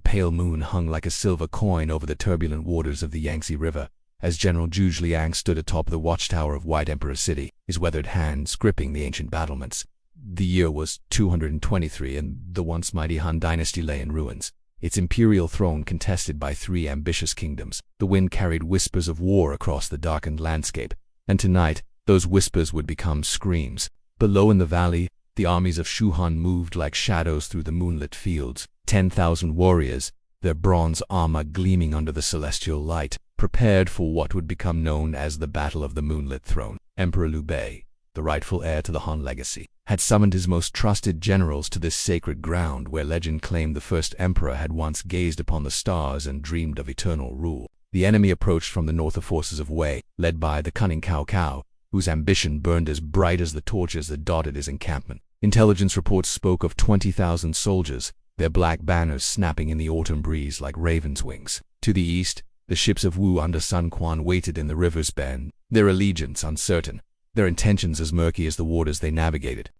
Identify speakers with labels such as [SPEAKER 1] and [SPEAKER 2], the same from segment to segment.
[SPEAKER 1] the pale moon hung like a silver coin over the turbulent waters of the Yangtze River, as General Zhuge Liang stood atop the watchtower of White Emperor City, his weathered hands gripping the ancient battlements. The year was 223, and the once mighty Han Dynasty lay in ruins, its imperial throne contested by three ambitious kingdoms. The wind carried whispers of war across the darkened landscape, and tonight those whispers would become screams. Below in the valley, the armies of Shu Han moved like shadows through the moonlit fields. 10,000 warriors, their bronze armor gleaming under the celestial light, prepared for what would become known as the Battle of the Moonlit Throne. Emperor Liu Bei, the rightful heir to the Han legacy, had summoned his most trusted generals to this sacred ground where legend claimed the first emperor had once gazed upon the stars and dreamed of eternal rule. The enemy approached from the north. The forces of Wei, led by the cunning Cao Cao, whose ambition burned as bright as the torches that dotted his encampment. Intelligence reports spoke of 20,000 soldiers, their black banners snapping in the autumn breeze like ravens' wings. To the east, the ships of Wu under Sun Quan waited in the river's bend, their allegiance uncertain, their intentions as murky as the waters they navigated.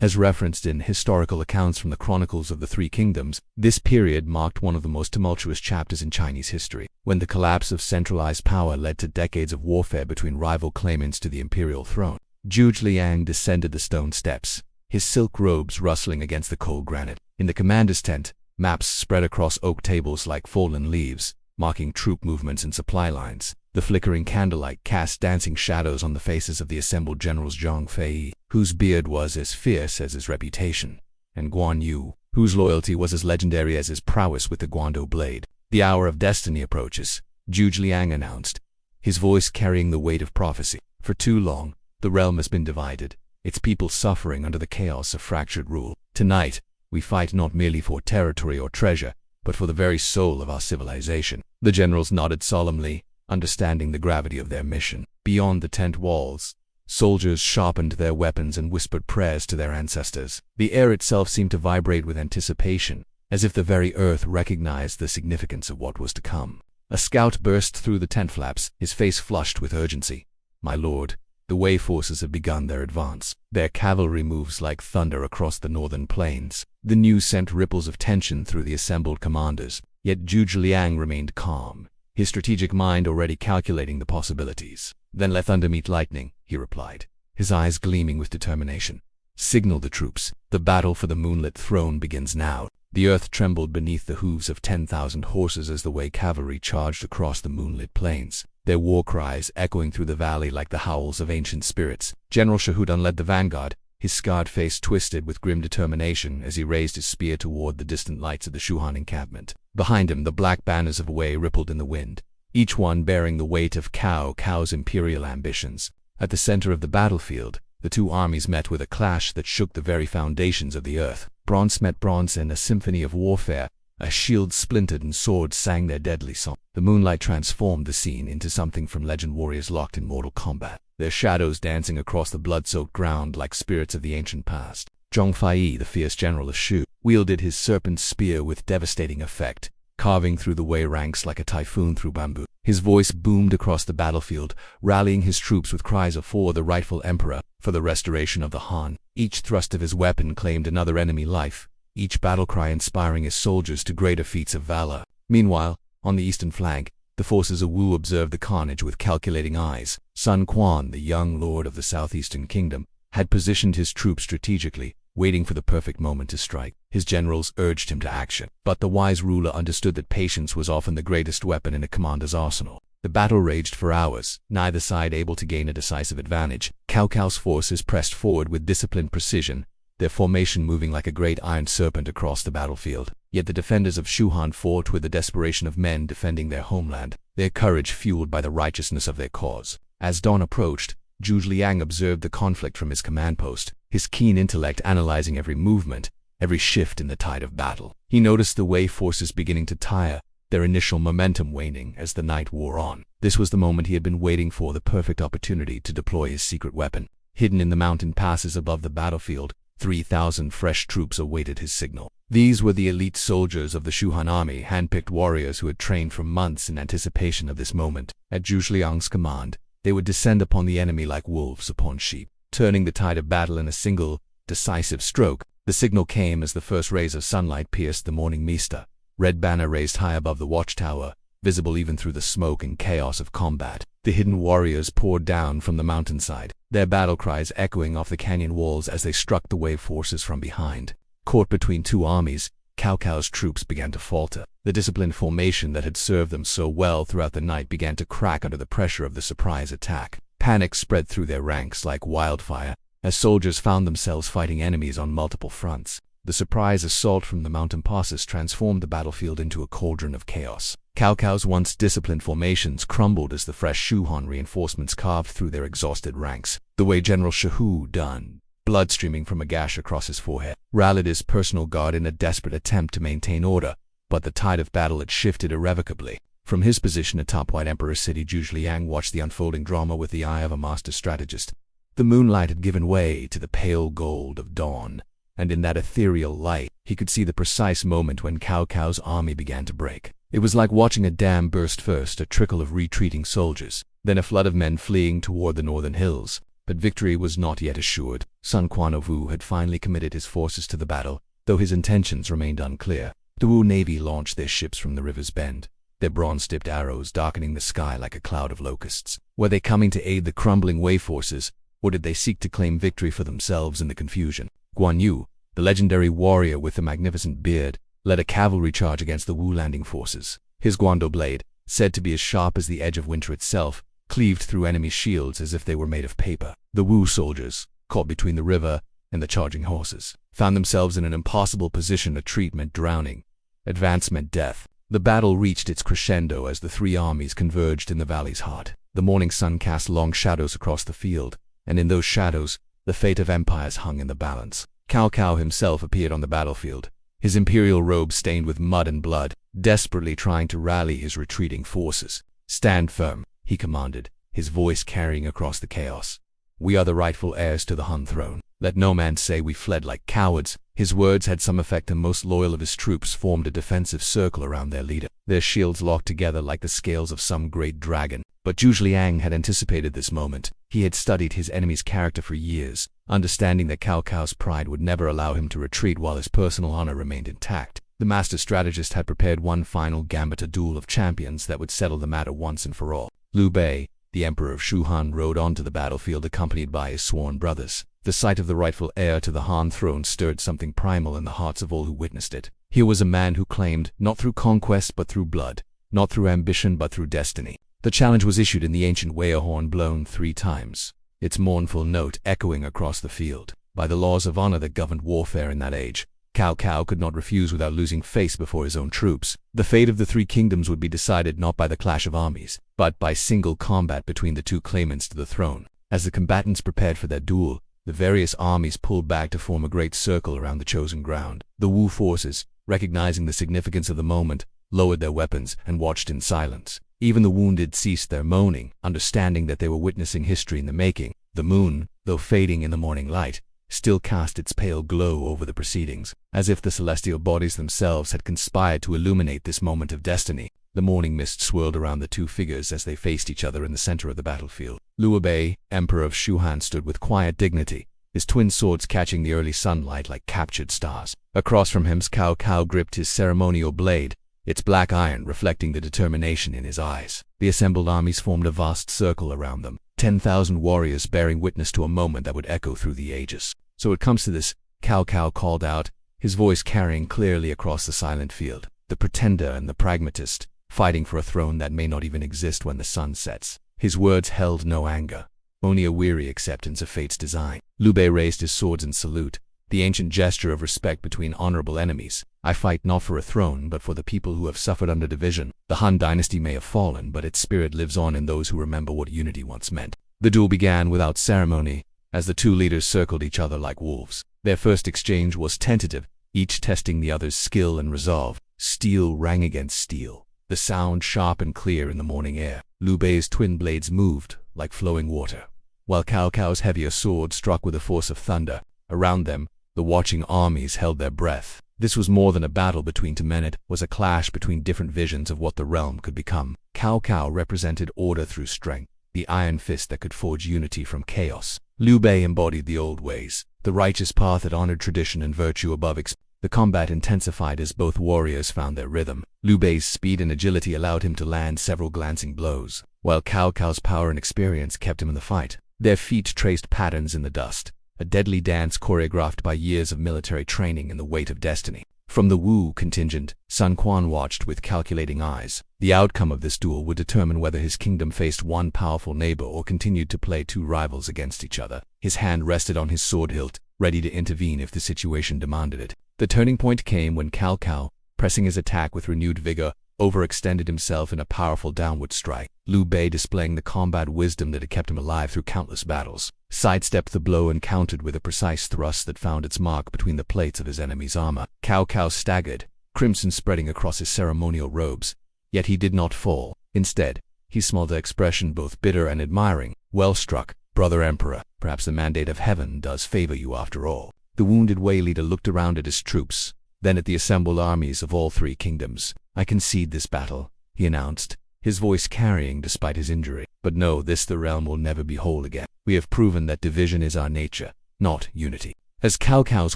[SPEAKER 1] As referenced in historical accounts from the chronicles of the Three Kingdoms, this period marked one of the most tumultuous chapters in Chinese history, when the collapse of centralized power led to decades of warfare between rival claimants to the imperial throne. Zhuge Liang descended the stone steps, his silk robes rustling against the cold granite. In the commander's tent, maps spread across oak tables like fallen leaves, marking troop movements and supply lines. The flickering candlelight cast dancing shadows on the faces of the assembled generals: Zhang Fei, whose beard was as fierce as his reputation, and Guan Yu, whose loyalty was as legendary as his prowess with the Guando blade. "The hour of destiny approaches," Zhuge Liang announced, his voice carrying the weight of prophecy. "For too long, the realm has been divided, its people suffering under the chaos of fractured rule. Tonight, we fight not merely for territory or treasure, but for the very soul of our civilization." The generals nodded solemnly, understanding the gravity of their mission. Beyond the tent walls, soldiers sharpened their weapons and whispered prayers to their ancestors. The air itself seemed to vibrate with anticipation, as if the very earth recognized the significance of what was to come. A scout burst through the tent flaps, his face flushed with urgency. "My lord, the Wei forces have begun their advance. Their cavalry moves like thunder across the northern plains." The news sent ripples of tension through the assembled commanders, yet Zhuge Liang remained calm, his strategic mind already calculating the possibilities. "Then let thunder meet lightning," he replied, his eyes gleaming with determination. "Signal the troops. The battle for the Moonlit Throne begins now." The earth trembled beneath the hooves of 10,000 horses as the Wei cavalry charged across the moonlit plains, their war cries echoing through the valley like the howls of ancient spirits. General Shahudan led the vanguard, his scarred face twisted with grim determination as he raised his spear toward the distant lights of the Shuhan encampment. Behind him, the black banners of Wei rippled in the wind, each one bearing the weight of Cao Cao's imperial ambitions. At the center of the battlefield, the two armies met with a clash that shook the very foundations of the earth. Bronze met bronze in a symphony of warfare, as shields splintered and swords sang their deadly song. The moonlight transformed the scene into something from legend: warriors locked in mortal combat, their shadows dancing across the blood-soaked ground like spirits of the ancient past. Zhang Fei, the fierce general of Shu, wielded his serpent spear with devastating effect, carving through the Wei ranks like a typhoon through bamboo. His voice boomed across the battlefield, rallying his troops with cries of "for the rightful emperor, for the restoration of the Han." Each thrust of his weapon claimed another enemy life, each battle cry inspiring his soldiers to greater feats of valor. Meanwhile, on the eastern flank, the forces of Wu observed the carnage with calculating eyes. Sun Quan, the young lord of the southeastern kingdom, had positioned his troops strategically, waiting for the perfect moment to strike. His generals urged him to action, but the wise ruler understood that patience was often the greatest weapon in a commander's arsenal. The battle raged for hours, neither side able to gain a decisive advantage. Cao Cao's forces pressed forward with disciplined precision, their formation moving like a great iron serpent across the battlefield. Yet the defenders of Shuhan fought with the desperation of men defending their homeland, their courage fueled by the righteousness of their cause. As dawn approached, Zhuge Liang observed the conflict from his command post, his keen intellect analyzing every movement, every shift in the tide of battle. He noticed the Wei forces beginning to tire, their initial momentum waning as the night wore on. This was the moment he had been waiting for, the perfect opportunity to deploy his secret weapon. Hidden in the mountain passes above the battlefield, 3,000 fresh troops awaited his signal. These were the elite soldiers of the Shuhan army, handpicked warriors who had trained for months in anticipation of this moment. At Zhuge Liang's command, they would descend upon the enemy like wolves upon sheep, turning the tide of battle in a single, decisive stroke. The signal came as the first rays of sunlight pierced the morning mista, red banner raised high above the watchtower, visible even through the smoke and chaos of combat. The hidden warriors poured down from the mountainside, their battle cries echoing off the canyon walls as they struck the wave forces from behind. Caught between two armies, Cao Cao's troops began to falter. The disciplined formation that had served them so well throughout the night began to crack under the pressure of the surprise attack. Panic spread through their ranks like wildfire, as soldiers found themselves fighting enemies on multiple fronts. The surprise assault from the mountain passes transformed the battlefield into a cauldron of chaos. Cao Cao's once disciplined formations crumbled as the fresh Shuhan reinforcements carved through their exhausted ranks. The Wei General Shahu Dun, blood streaming from a gash across his forehead, rallied his personal guard in a desperate attempt to maintain order, but the tide of battle had shifted irrevocably. From his position atop White Emperor City, Zhu Liang watched the unfolding drama with the eye of a master strategist. The moonlight had given way to the pale gold of dawn, and in that ethereal light, he could see the precise moment when Cao Cao's army began to break. It was like watching a dam burst, first a trickle of retreating soldiers, then a flood of men fleeing toward the northern hills. But victory was not yet assured. Sun Quan of Wu had finally committed his forces to the battle, though his intentions remained unclear. The Wu Navy launched their ships from the river's bend, their bronze-tipped arrows darkening the sky like a cloud of locusts. Were they coming to aid the crumbling Wei forces, or did they seek to claim victory for themselves in the confusion? Guan Yu, the legendary warrior with the magnificent beard, led a cavalry charge against the Wu landing forces. His Guando blade, said to be as sharp as the edge of winter itself, cleaved through enemy shields as if they were made of paper. The Wu soldiers, caught between the river and the charging horses, found themselves in an impossible position. Retreat meant drowning, advance meant death. The battle reached its crescendo as the three armies converged in the valley's heart. The morning sun cast long shadows across the field, and in those shadows, the fate of empires hung in the balance. Cao Cao himself appeared on the battlefield, his imperial robe stained with mud and blood, desperately trying to rally his retreating forces. "Stand firm," he commanded, his voice carrying across the chaos. "We are the rightful heirs to the Han throne. Let no man say we fled like cowards." His words had some effect, and most loyal of his troops formed a defensive circle around their leader, their shields locked together like the scales of some great dragon. But Zhu Liang had anticipated this moment. He had studied his enemy's character for years, understanding that Cao Cao's pride would never allow him to retreat while his personal honor remained intact. The master strategist had prepared one final gambit, a duel of champions that would settle the matter once and for all. Liu Bei, the emperor of Shuhan, rode onto the battlefield accompanied by his sworn brothers. The sight of the rightful heir to the Han throne stirred something primal in the hearts of all who witnessed it. Here was a man who claimed, not through conquest but through blood, not through ambition but through destiny. The challenge was issued in the ancient Wei horn, blown 3 times, its mournful note echoing across the field. By the laws of honor that governed warfare in that age, Cao Cao could not refuse without losing face before his own troops. The fate of the 3 kingdoms would be decided not by the clash of armies, but by single combat between the 2 claimants to the throne. As the combatants prepared for their duel, the various armies pulled back to form a great circle around the chosen ground. The Wu forces, recognizing the significance of the moment, lowered their weapons and watched in silence. Even the wounded ceased their moaning, understanding that they were witnessing history in the making. The moon, though fading in the morning light, still cast its pale glow over the proceedings, as if the celestial bodies themselves had conspired to illuminate this moment of destiny. The morning mist swirled around the 2 figures as they faced each other in the center of the battlefield. Liu Bei, emperor of Shuhan, stood with quiet dignity, his twin swords catching the early sunlight like captured stars. Across from him, Cao Cao gripped his ceremonial blade, its black iron reflecting the determination in his eyes. The assembled armies formed a vast circle around them, 10,000 warriors bearing witness to a moment that would echo through the ages. "So it comes to this," Cao Cao called out, his voice carrying clearly across the silent field. "The pretender and the pragmatist, fighting for a throne that may not even exist when the sun sets." His words held no anger, only a weary acceptance of fate's design. Liu Bei raised his swords in salute, the ancient gesture of respect between honorable enemies. "I fight not for a throne, but for the people who have suffered under division. The Han Dynasty may have fallen, but its spirit lives on in those who remember what unity once meant." The duel began without ceremony, as the 2 leaders circled each other like wolves. Their first exchange was tentative, each testing the other's skill and resolve. Steel rang against steel, the sound sharp and clear in the morning air. Liu Bei's twin blades moved like flowing water, while Cao Cao's heavier sword struck with the force of thunder. Around them, the watching armies held their breath. This was more than a battle between 2 men, it was a clash between different visions of what the realm could become. Cao Cao represented order through strength, the iron fist that could forge unity from chaos. Liu Bei embodied the old ways, the righteous path that honored tradition and virtue above The combat intensified as both warriors found their rhythm. Liu Bei's speed and agility allowed him to land several glancing blows, while Cao Cao's power and experience kept him in the fight. Their feet traced patterns in the dust, a deadly dance choreographed by years of military training and the weight of destiny. From the Wu contingent, Sun Quan watched with calculating eyes. The outcome of this duel would determine whether his kingdom faced one powerful neighbor or continued to play two rivals against each other. His hand rested on his sword hilt, ready to intervene if the situation demanded it. The turning point came when Cao Cao, pressing his attack with renewed vigor, overextended himself in a powerful downward strike. Liu Bei, displaying the combat wisdom that had kept him alive through countless battles, sidestepped the blow and countered with a precise thrust that found its mark between the plates of his enemy's armor. Cao Cao staggered, crimson spreading across his ceremonial robes, yet he did not fall. Instead, he smiled, an expression both bitter and admiring. "Well struck, brother emperor. Perhaps the mandate of heaven does favor you after all." The wounded Wei leader looked around at his troops, then at the assembled armies of all three kingdoms. "I concede this battle," he announced, his voice carrying despite his injury. "But know this, the realm will never be whole again. We have proven that division is our nature, not unity." As Cao Cao's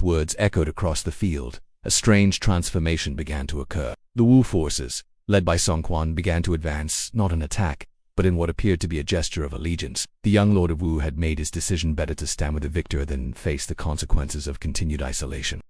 [SPEAKER 1] words echoed across the field, a strange transformation began to occur. The Wu forces, led by Sun Quan, began to advance, not in attack, but in what appeared to be a gesture of allegiance. The young Lord of Wu had made his decision: better to stand with the victor than face the consequences of continued isolation.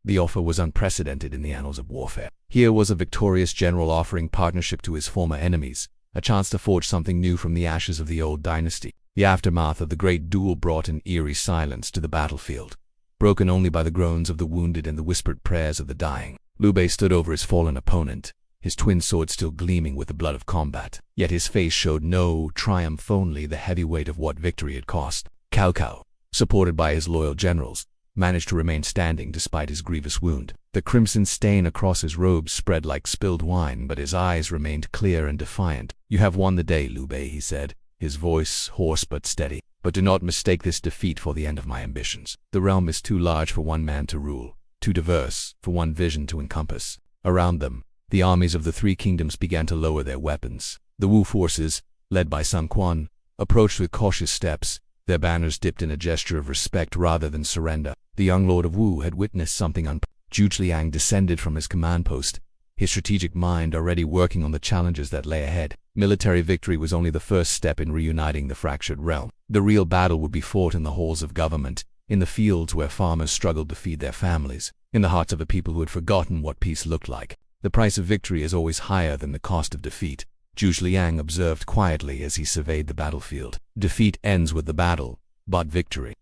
[SPEAKER 1] The offer was unprecedented in the annals of warfare. Here was a victorious general offering partnership to his former enemies, a chance to forge something new from the ashes of the old dynasty. The aftermath of the great duel brought an eerie silence to the battlefield, broken only by the groans of the wounded and the whispered prayers of the dying. Liu Bei stood over his fallen opponent, his twin sword still gleaming with the blood of combat. Yet his face showed no triumph, only the heavy weight of what victory had cost. Cao Cao, supported by his loyal generals, managed to remain standing despite his grievous wound. The crimson stain across his robes spread like spilled wine, but his eyes remained clear and defiant. "You have won the day, Liu Bei," he said, his voice hoarse but steady. "But do not mistake this defeat for the end of my ambitions. The realm is too large for one man to rule, too diverse for one vision to encompass." Around them, the armies of the three kingdoms began to lower their weapons. The Wu forces, led by Sun Quan, approached with cautious steps, their banners dipped in a gesture of respect rather than surrender. The young Lord of Wu had witnessed something Zhuge Liang descended from his command post, his strategic mind already working on the challenges that lay ahead. Military victory was only the first step in reuniting the fractured realm. The real battle would be fought in the halls of government, in the fields where farmers struggled to feed their families, in the hearts of a people who had forgotten what peace looked like. The price of victory is always higher than the cost of defeat, Zhuge Liang observed quietly as he surveyed the battlefield. Defeat ends with the battle, but victory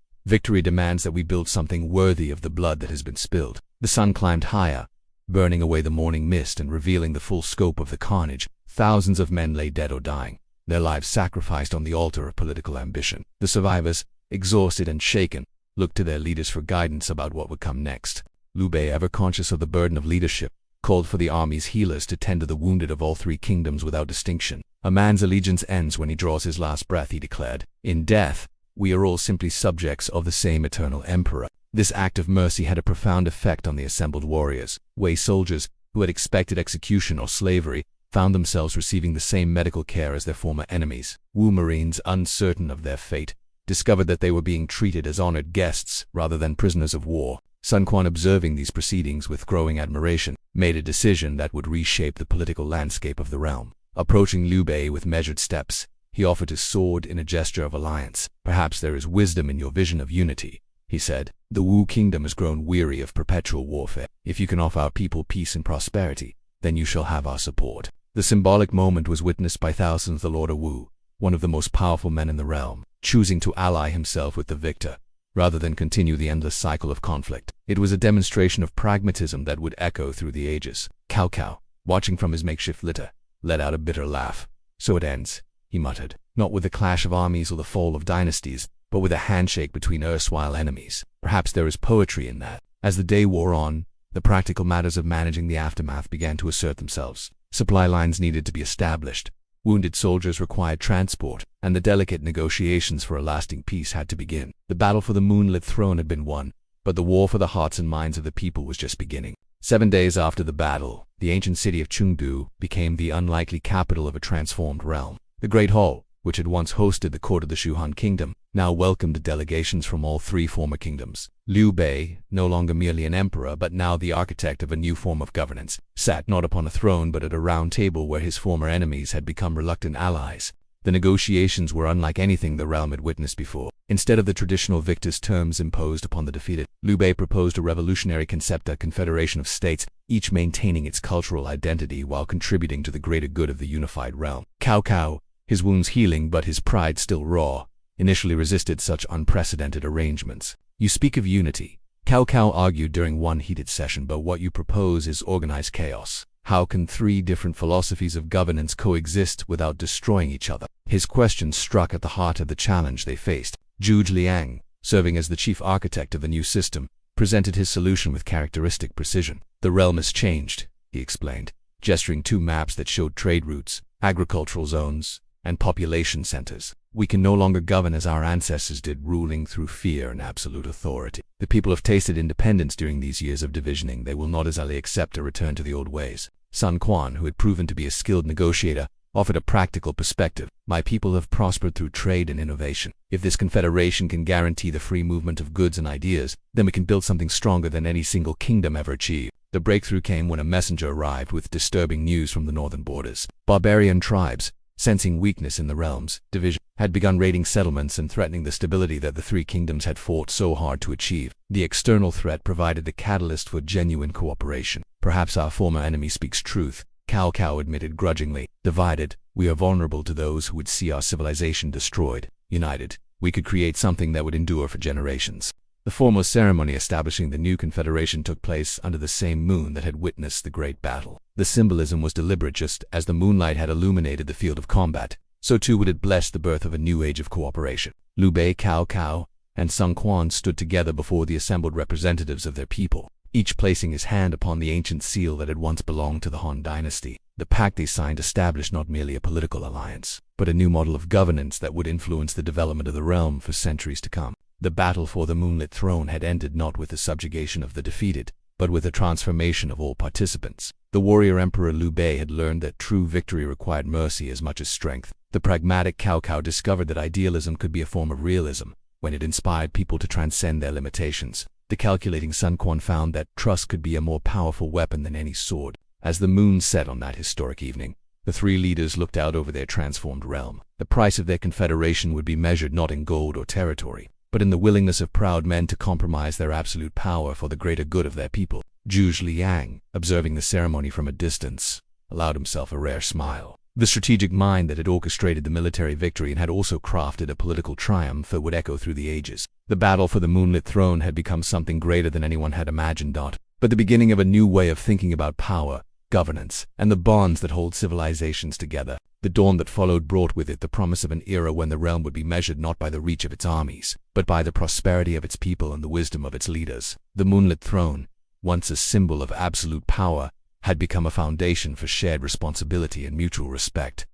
[SPEAKER 1] demands that we build something worthy of the blood that has been spilled. The sun climbed higher, burning away the morning mist and revealing the full scope of the carnage. Thousands of men lay dead or dying, their lives sacrificed on the altar of political ambition. The survivors, exhausted and shaken, looked to their leaders for guidance about what would come next. Liu Bei, ever conscious of the burden of leadership, called for the army's healers to tend to the wounded of all three kingdoms without distinction. "A man's allegiance ends when he draws his last breath," he declared. "In death, we are all simply subjects of the same eternal emperor." This act of mercy had a profound effect on the assembled warriors. Wei soldiers, who had expected execution or slavery, found themselves receiving the same medical care as their former enemies. Wu Marines, uncertain of their fate, discovered that they were being treated as honored guests rather than prisoners of war. Sun Quan, observing these proceedings with growing admiration, made a decision that would reshape the political landscape of the realm. Approaching Liu Bei with measured steps, he offered his sword in a gesture of alliance. "Perhaps there is wisdom in your vision of unity," he said. "The Wu kingdom has grown weary of perpetual warfare. If you can offer our people peace and prosperity, then you shall have our support." The symbolic moment was witnessed by thousands. The Lord of Wu, one of the most powerful men in the realm, choosing to ally himself with the victor, rather than continue the endless cycle of conflict. It was a demonstration of pragmatism that would echo through the ages. Cao Cao, watching from his makeshift litter, let out a bitter laugh. "So it ends," he muttered, "not with the clash of armies or the fall of dynasties, but with a handshake between erstwhile enemies. Perhaps there is poetry in that." As the day wore on, the practical matters of managing the aftermath began to assert themselves. Supply lines needed to be established, wounded soldiers required transport, and the delicate negotiations for a lasting peace had to begin. The battle for the Moonlit throne had been won, but the war for the hearts and minds of the people was just beginning. 7 days after the battle, the ancient city of Chengdu became the unlikely capital of a transformed realm. The Great Hall, which had once hosted the court of the Shuhan kingdom, now welcomed delegations from all three former kingdoms. Liu Bei, no longer merely an emperor but now the architect of a new form of governance, sat not upon a throne but at a round table where his former enemies had become reluctant allies. The negotiations were unlike anything the realm had witnessed before. Instead of the traditional victor's terms imposed upon the defeated, Liu Bei proposed a revolutionary concept, a confederation of states, each maintaining its cultural identity while contributing to the greater good of the unified realm. Cao Cao, his wounds healing but his pride still raw, initially resisted such unprecedented arrangements. You speak of unity, Cao Cao argued during one heated session, but what you propose is organized chaos. How can three different philosophies of governance coexist without destroying each other? His question struck at the heart of the challenge they faced. Zhu Liang, serving as the chief architect of the new system, presented his solution with characteristic precision. The realm has changed, he explained, gesturing two maps that showed trade routes, agricultural zones, and population centers. We can no longer govern as our ancestors did, ruling through fear and absolute authority. The people have tasted independence during these years of divisioning. They will not easily accept a return to the old ways. Sun Quan, who had proven to be a skilled negotiator, offered a practical perspective. My people have prospered through trade and innovation. If this confederation can guarantee the free movement of goods and ideas, then we can build something stronger than any single kingdom ever achieved. The breakthrough came when a messenger arrived with disturbing news from the northern borders. Barbarian tribes, sensing weakness in the realm's division, had begun raiding settlements and threatening the stability that the three kingdoms had fought so hard to achieve. The external threat provided the catalyst for genuine cooperation. Perhaps our former enemy speaks truth, Cao Cao admitted grudgingly. Divided, we are vulnerable to those who would see our civilization destroyed. United, we could create something that would endure for generations. The formal ceremony establishing the new confederation took place under the same moon that had witnessed the great battle. The symbolism was deliberate. Just as the moonlight had illuminated the field of combat, so too would it bless the birth of a new age of cooperation. Liu Bei, Cao Cao, and Sun Quan stood together before the assembled representatives of their people, each placing his hand upon the ancient seal that had once belonged to the Han Dynasty. The pact they signed established not merely a political alliance, but a new model of governance that would influence the development of the realm for centuries to come. The battle for the Moonlit throne had ended not with the subjugation of the defeated, but with the transformation of all participants. The warrior emperor Liu Bei had learned that true victory required mercy as much as strength. The pragmatic Cao Cao discovered that idealism could be a form of realism when it inspired people to transcend their limitations. The calculating Sun Quan found that trust could be a more powerful weapon than any sword. As the moon set on that historic evening, the three leaders looked out over their transformed realm. The price of their confederation would be measured not in gold or territory, but in the willingness of proud men to compromise their absolute power for the greater good of their people. Zhu Liang, observing the ceremony from a distance, allowed himself a rare smile. The strategic mind that had orchestrated the military victory and had also crafted a political triumph that would echo through the ages. The battle for the Moonlit throne had become something greater than anyone had imagined, but the beginning of a new way of thinking about power, governance, and the bonds that hold civilizations together. The dawn that followed brought with it the promise of an era when the realm would be measured not by the reach of its armies, but by the prosperity of its people and the wisdom of its leaders. The Moonlit throne, once a symbol of absolute power, had become a foundation for shared responsibility and mutual respect.